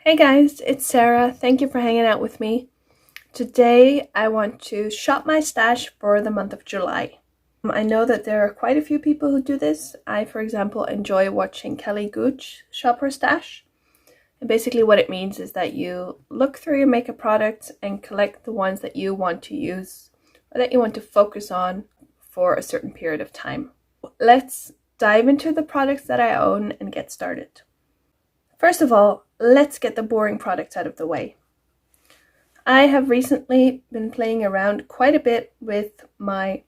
Hey guys, it's Sarah. Thank you for hanging out with me. Today I want to shop my stash for the month of July. I know that there are quite a few people who do this. I, for example, enjoy watching Kelly Gooch shop her stash. And basically what it means is that you look through your makeup products and collect the ones that you want to use or that you want to focus on for a certain period of time. Let's dive into the products that I own and get started. First of all, let's get the boring products out of the way. I have recently been playing around quite a bit with my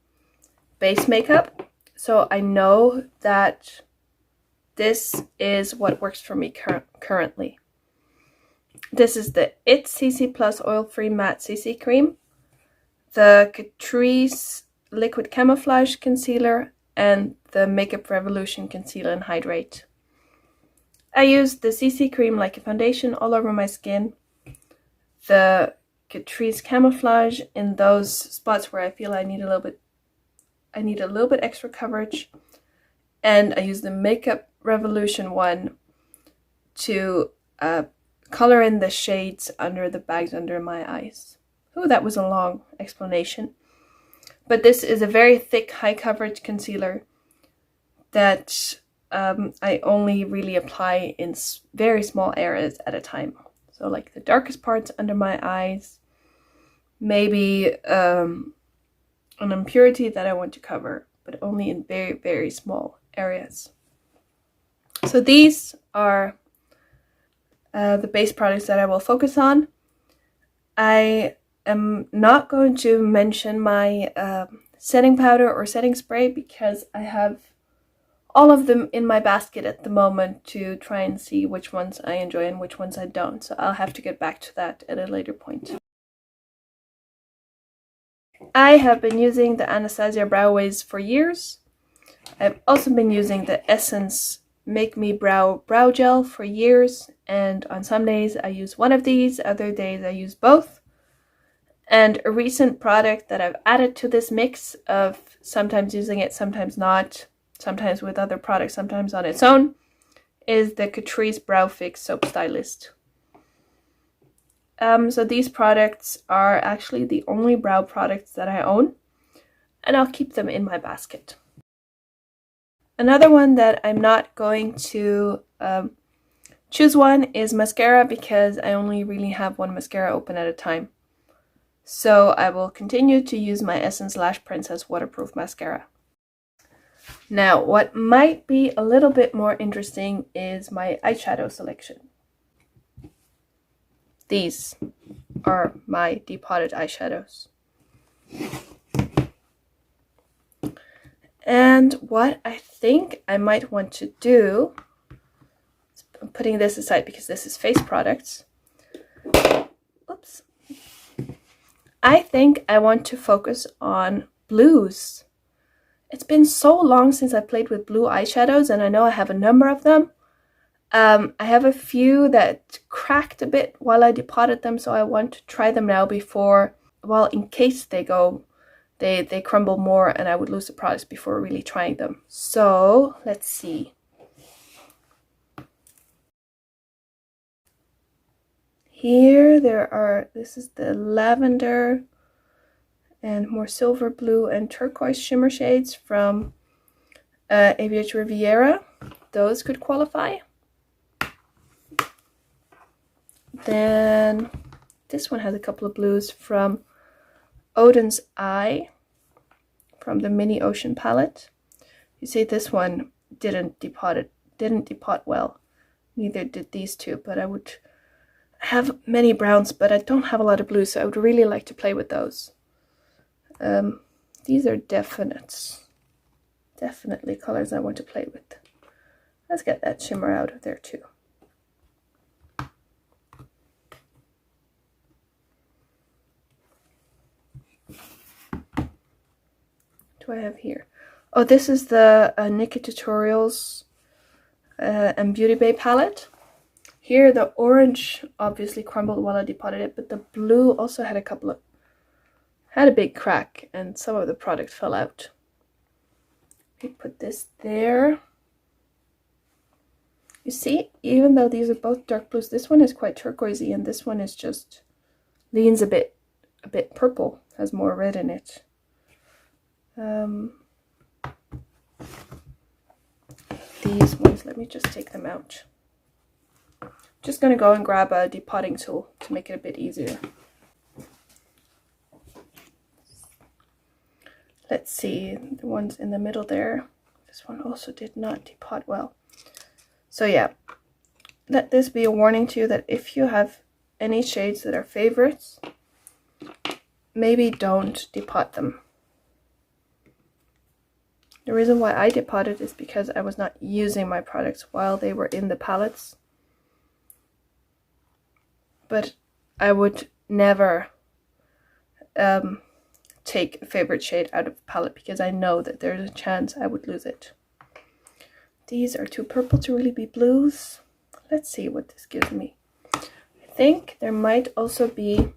base makeup, so I know that this is what works for me currently. This is the It CC Plus Oil-Free Matte CC Cream, the Catrice Liquid Camouflage Concealer, and the Makeup Revolution Concealer and Hydrate. I use the CC cream like a foundation all over my skin, the Catrice Camouflage in those spots where I feel I need a little bit extra coverage, and I use the Makeup Revolution one to color in the shades under the bags under my eyes. Oh, that was a long explanation. But this is a very thick, high coverage concealer that I only really apply in very small areas at a time. So like the darkest parts under my eyes, maybe an impurity that I want to cover, but only in very, very small areas. So these are the base products that I will focus on. I am not going to mention my setting powder or setting spray because I have all of them in my basket at the moment to try and see which ones I enjoy and which ones I don't. So I'll have to get back to that at a later point. I have been using the Anastasia Brow Wiz for years. I've also been using the Essence Make Me Brow Gel for years, and on some days I use one of these, other days I use both. And a recent product that I've added to this mix of sometimes using it, sometimes not, sometimes with other products, sometimes on its own, is the Catrice Brow Fix Soap Stylist. So these products are actually the only brow products that I own, and I'll keep them in my basket. Another one that I'm not going to choose one is mascara because I only really have one mascara open at a time. So I will continue to use my Essence Lash Princess Waterproof Mascara. Now, what might be a little bit more interesting is my eyeshadow selection. These are my depotted eyeshadows. And what I think I might want to do, I'm putting this aside because this is face products. Oops. I think I want to focus on blues. It's been so long since I played with blue eyeshadows, and I know I have a number of them. I have a few that cracked a bit while I depotted them, so I want to try them now before, well, in case they crumble more and I would lose the products before really trying them. So let's see. Here this is the lavender and more silver blue and turquoise shimmer shades from AVH Riviera. Those could qualify. Then this one has a couple of blues from Odin's Eye from the Mini Ocean palette. You see this one didn't depot well. Neither did these two, but I would have many browns, but I don't have a lot of blues, so I would really like to play with those. These are definitely colors I want to play with. Let's get that shimmer out of there too. What do I have here? Oh, this is the Nikki Tutorials and Beauty Bay palette. Here the orange obviously crumbled while I depotted it, but the blue also had a big crack and some of the product fell out. We put this there. You see, even though these are both dark blues, this one is quite turquoisey and this one is just leans a bit purple, has more red in it. These ones, let me just take them out. Just gonna go and grab a depotting tool to make it a bit easier. Let's see, the ones in the middle there. This one also did not depot well. So yeah, let this be a warning to you that if you have any shades that are favorites, maybe don't depot them. The reason why I depotted is because I was not using my products while they were in the palettes. But I would never take a favorite shade out of the palette because I know that there's a chance I would lose it. These are too purple to really be blues. Let's see what this gives me. I think there might also be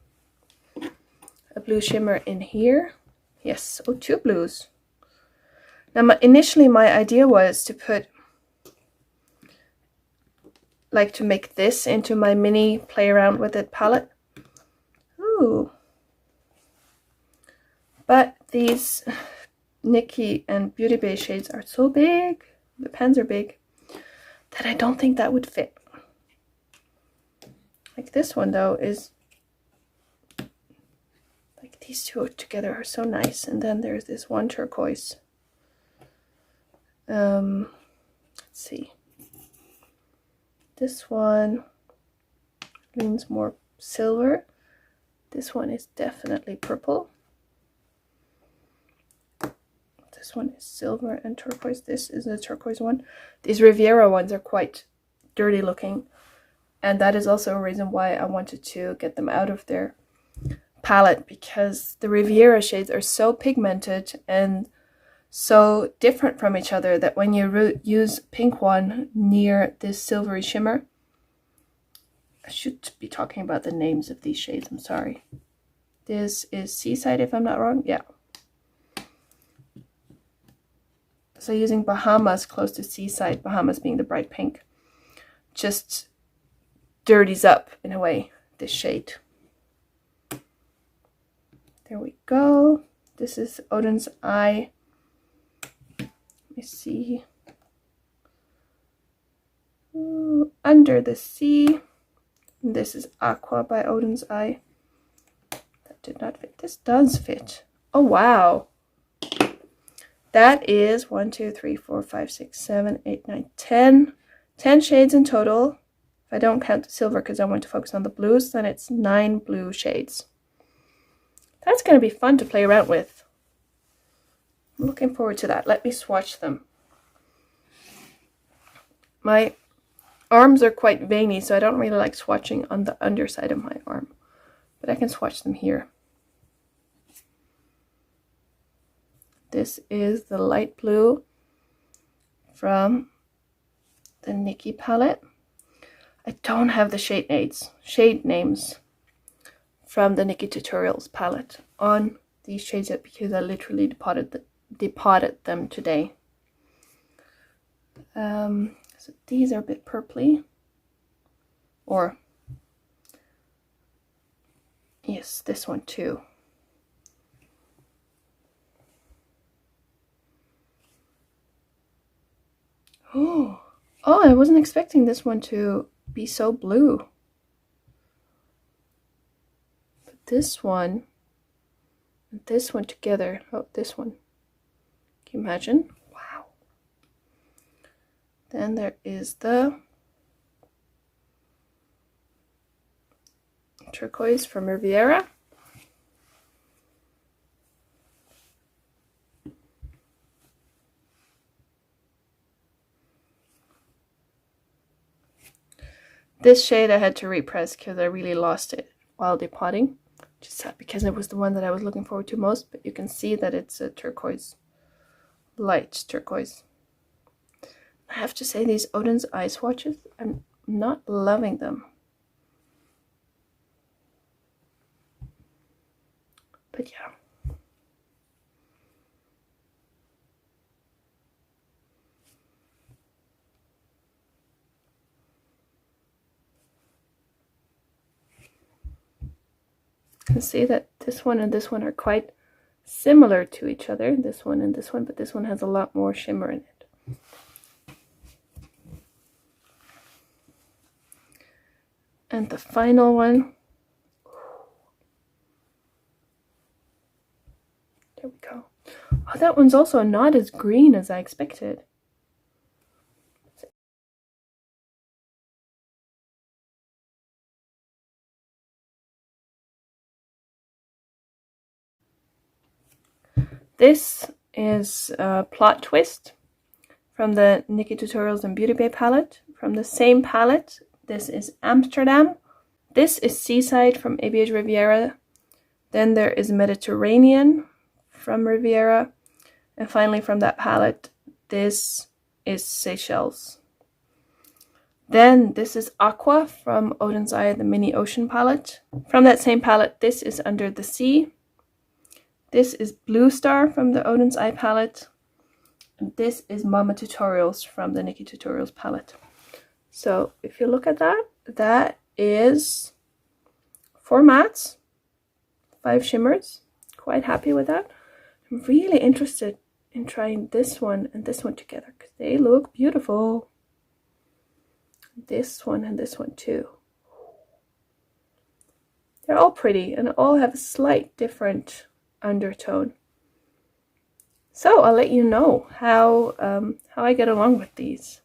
a blue shimmer in here. Yes, oh, 2 blues. Now initially my idea was to put, like, to make this into my mini play around with it palette. Ooh. But these Nikki and Beauty Bay shades are so big, the pens are big, that I don't think that would fit. Like this one though is, like, these two together are so nice. And then there's this one turquoise. Let's see. This one leans more silver. This one is definitely purple. This one is silver and turquoise. This is a turquoise one. These Riviera ones are quite dirty looking. And that is also a reason why I wanted to get them out of their palette, because the Riviera shades are so pigmented and so different from each other that when you use pink one near this silvery shimmer, I should be talking about the names of these shades, I'm sorry. This is Seaside, if I'm not wrong. Yeah. So using Bahamas close to Seaside, Bahamas being the bright pink, just dirties up in a way this shade. There we go. This is Odin's Eye. Let me see. Ooh, Under the Sea. And this is Aqua by Odin's Eye. That did not fit. This does fit. Oh wow. That is 1, 2, 3, 4, 5, 6, 7, 8, 9, 10. 10 shades in total. If I don't count the silver because I want to focus on the blues, then it's 9 blue shades. That's going to be fun to play around with. I'm looking forward to that. Let me swatch them. My arms are quite veiny, so I don't really like swatching on the underside of my arm. But I can swatch them here. This is the light blue from the Nikki palette. I don't have the shade names from the Nikki Tutorials palette on these shades yet because I literally depotted them today. So these are a bit purpley, or yes, this one too. Oh, I wasn't expecting this one to be so blue. But this one and this one together, oh, this one. Can you imagine? Wow. Then there is the turquoise from Riviera. This shade I had to repress because I really lost it while depotting. Just because it was the one that I was looking forward to most, but you can see that it's a turquoise, light turquoise. I have to say these Odin's Eye swatches, I'm not loving them. But yeah. can see that this one and this one are quite similar to each other, this one and this one, but this one has a lot more shimmer in it. And the final one, there we go. Oh, that one's also not as green as I expected. This is a Plot Twist from the Nikki Tutorials and Beauty Bay palette. From the same palette, this is Amsterdam. This is Seaside from ABH Riviera. Then there is Mediterranean from Riviera. And finally from that palette, this is Seychelles. Then this is Aqua from Odin's Eye, the Mini Ocean palette. From that same palette, this is Under the Sea. This is Blue Star from the Odin's Eye palette. And this is Mama Tutorials from the Nikki Tutorials palette. So if you look at that, that is 4 mattes, 5 shimmers. Quite happy with that. I'm really interested in trying this one and this one together because they look beautiful. This one and this one too. They're all pretty and all have a slight different undertone. So I'll let you know how I get along with these.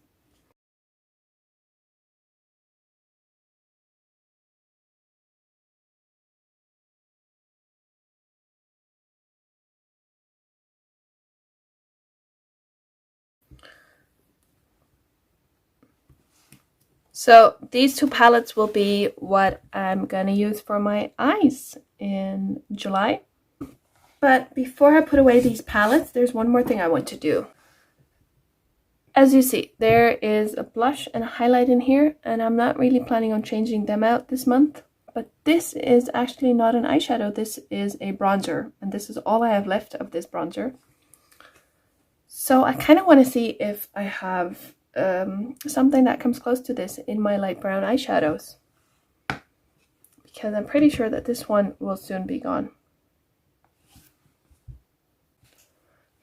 So these 2 palettes will be what I'm gonna use for my eyes in July. But before I put away these palettes, there's one more thing I want to do. As you see, there is a blush and a highlight in here, and I'm not really planning on changing them out this month. But this is actually not an eyeshadow, this is a bronzer, and this is all I have left of this bronzer. So I kind of want to see if I have something that comes close to this in my light brown eyeshadows, because I'm pretty sure that this one will soon be gone.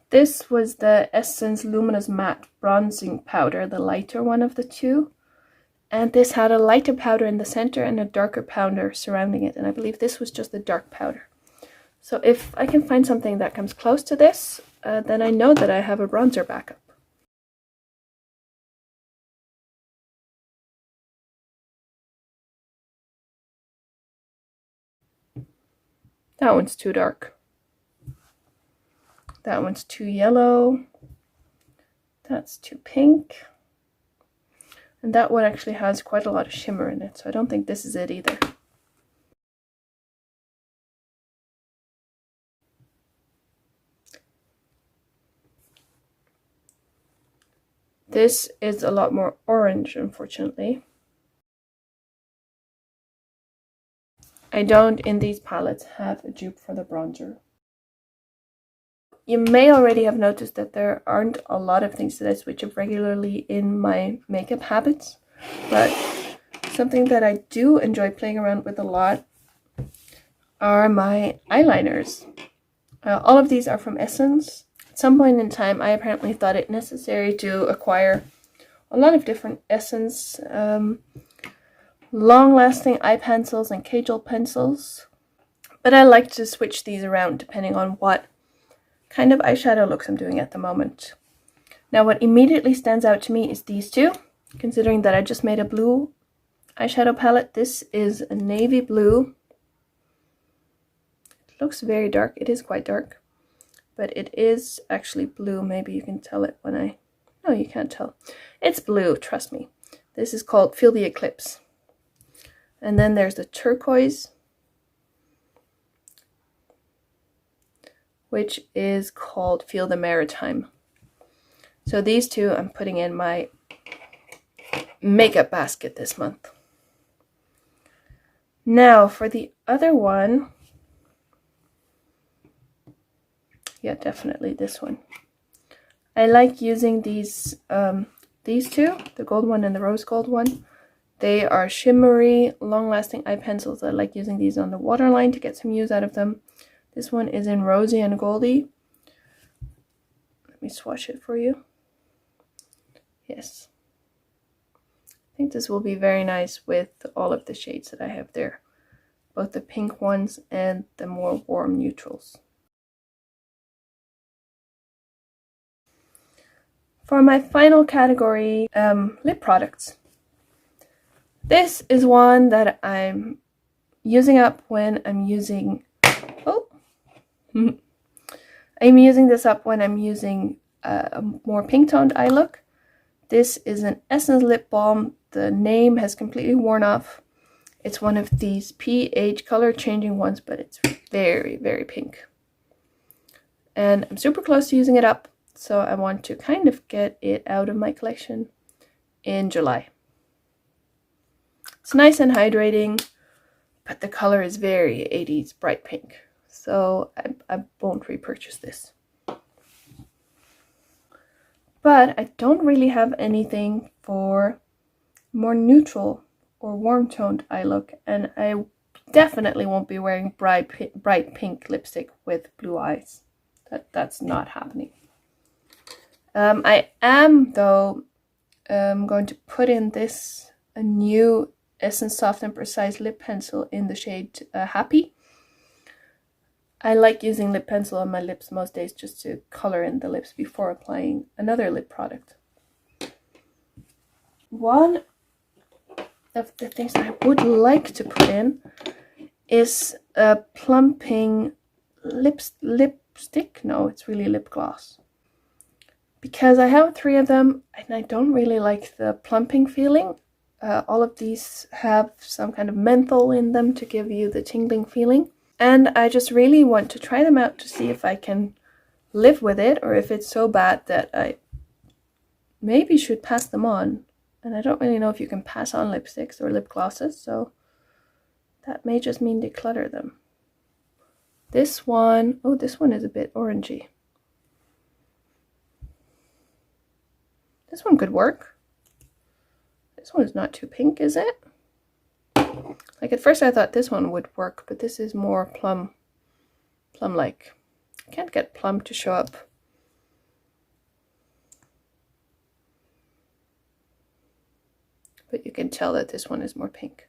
This was the Essence Luminous Matte Bronzing Powder, the lighter one of the 2. And this had a lighter powder in the center and a darker powder surrounding it. And I believe this was just the dark powder. So if I can find something that comes close to this, then I know that I have a bronzer backup. That one's too dark. That one's too yellow. That's too pink. And that one actually has quite a lot of shimmer in it, so I don't think this is it either. This is a lot more orange, unfortunately. I don't, in these palettes, have a dupe for the bronzer. You may already have noticed that there aren't a lot of things that I switch up regularly in my makeup habits, but something that I do enjoy playing around with a lot are my eyeliners. All of these are from Essence. At some point in time, I apparently thought it necessary to acquire a lot of different Essence long-lasting eye pencils and Kajal pencils, but I like to switch these around depending on what kind of eyeshadow looks I'm doing at the moment. Now what immediately stands out to me is these 2, considering that I just made a blue eyeshadow palette. This is a navy blue. It looks very dark. It is quite dark, but it is actually blue. Maybe you can tell it when I... No, you can't tell. It's blue, trust me. This is called Feel the Eclipse. And then there's the turquoise, which is called Feel the Maritime. So these 2 I'm putting in my makeup basket this month. Now for the other one, yeah, definitely this one. I like using these 2, the gold one and the rose gold one, They are shimmery, long-lasting eye pencils. I like using these on the waterline to get some use out of them. This one is in Rosy and Goldie. Let me swatch it for you. Yes. I think this will be very nice with all of the shades that I have there. Both the pink ones and the more warm neutrals. For my final category, lip products. This is one that I'm using up when I'm using, I'm using this up when I'm using a more pink toned eye look. This is an Essence lip balm. The name has completely worn off. It's one of these pH color changing ones, but it's very, very pink. And I'm super close to using it up, so I want to kind of get it out of my collection in July. It's nice and hydrating, but the color is very 80s bright pink, so I won't repurchase this. But I don't really have anything for more neutral or warm toned eye look, and I definitely won't be wearing bright pink lipstick with blue eyes. That's not happening. I am though going to put in a new Essence Soft and Precise lip pencil in the shade Happy. I like using lip pencil on my lips most days just to color in the lips before applying another lip product. One of the things I would like to put in is a plumping lipstick. No, it's really lip gloss. Because I have 3 of them and I don't really like the plumping feeling. All of these have some kind of menthol in them to give you the tingling feeling. And I just really want to try them out to see if I can live with it, or if it's so bad that I maybe should pass them on. And I don't really know if you can pass on lipsticks or lip glosses, so that may just mean declutter them. This one, oh, this one is a bit orangey. This one could work. This one is not too pink, is it? Like at first I thought this one would work, but this is more plum-like. I can't get plum to show up. But you can tell that this one is more pink.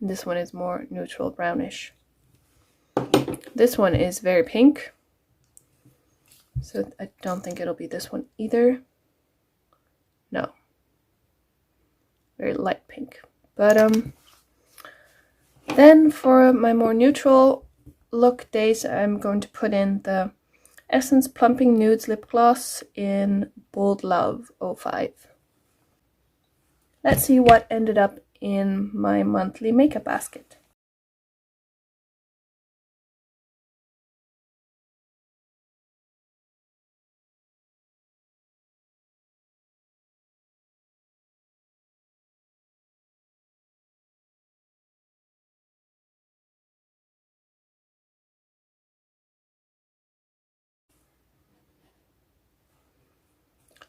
And this one is more neutral brownish. This one is very pink. So I don't think it'll be this one either. No. Very light pink. But then for my more neutral look days, I'm going to put in the Essence Plumping Nudes Lip Gloss in Bold Love 05. Let's see what ended up in my monthly makeup basket.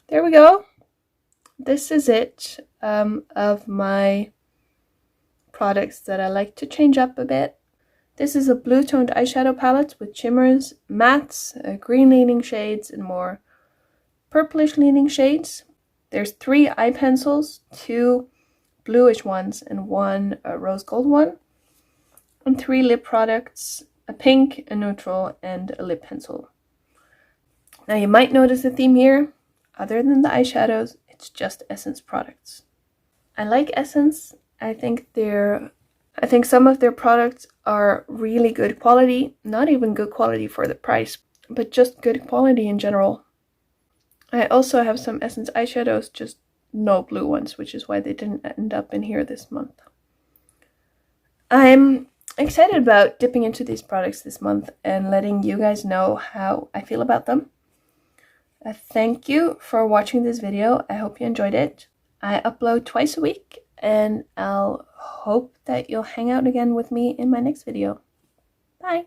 There we go. This is it of my products that I like to change up a bit. This is a blue toned eyeshadow palette with shimmers, mattes, green leaning shades, and more purplish leaning shades. There's 3 eye pencils, 2 bluish ones and 1 rose gold one, and 3 lip products, a pink, a neutral, and a lip pencil. Now you might notice a theme here. Other than the eyeshadows, it's just Essence products. I like Essence. I think some of their products are really good quality. Not even good quality for the price, but just good quality in general. I also have some Essence eyeshadows, just no blue ones, which is why they didn't end up in here this month. I'm excited about dipping into these products this month and letting you guys know how I feel about them. Thank you for watching this video. I hope you enjoyed it. I upload twice a week, and I'll hope that you'll hang out again with me in my next video. Bye!